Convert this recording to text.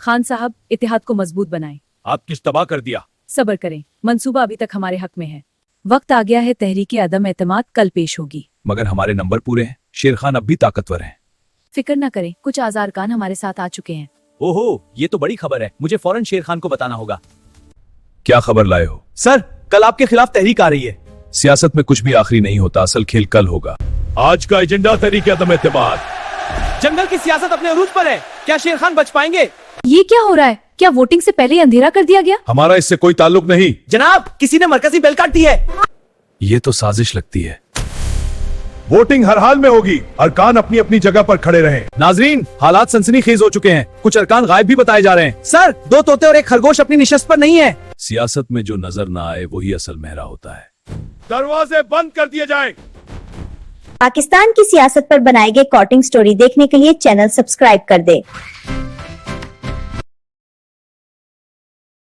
खान साहब, इतिहाद को मजबूत बनाएं। आप किस तबाह कर दिया। सब्र करें, मंसूबा अभी तक हमारे हक में है। वक्त आ गया है, तहरीक अदम एतमाद कल पेश होगी। मगर हमारे नंबर पूरे हैं, शेर खान अब भी ताकतवर हैं। फिक्र न करें, कुछ आज़ार खान हमारे साथ आ चुके हैं। ओहो, ये तो बड़ी खबर है, मुझे फौरन शेर खान को बताना होगा। क्या खबर लाए हो? सर, कल आपके खिलाफ तहरीक आ रही है। सियासत में कुछ भी आखिरी नहीं होता, असल खेल कल होगा। आज का एजेंडा तहरीक अदम एतमाद। जंगल की सियासत अपने अरूज पर है, क्या शेर खान बच पाएंगे? ये क्या हो रहा है? क्या वोटिंग से पहले ही अंधेरा कर दिया गया? हमारा इससे कोई ताल्लुक नहीं। जनाब, किसी ने मरकजी बेल काट दी है। ये तो साजिश लगती है। वोटिंग हर हाल में होगी, अरकान अपनी अपनी जगह पर खड़े रहें। नाजरीन, हालात सनसनीखेज हो चुके हैं, कुछ अरकान गायब भी बताए जा रहे हैं। सर, 2 तोते और 1 खरगोश अपनी निशस्त पर नहीं है। सियासत में जो नजर ना आए वही असल मेहरा होता है। दरवाजे बंद कर दिए जाएं। पाकिस्तान की सियासत पर बनाए गए कॉटिंग स्टोरी देखने के लिए चैनल सब्सक्राइब कर दे।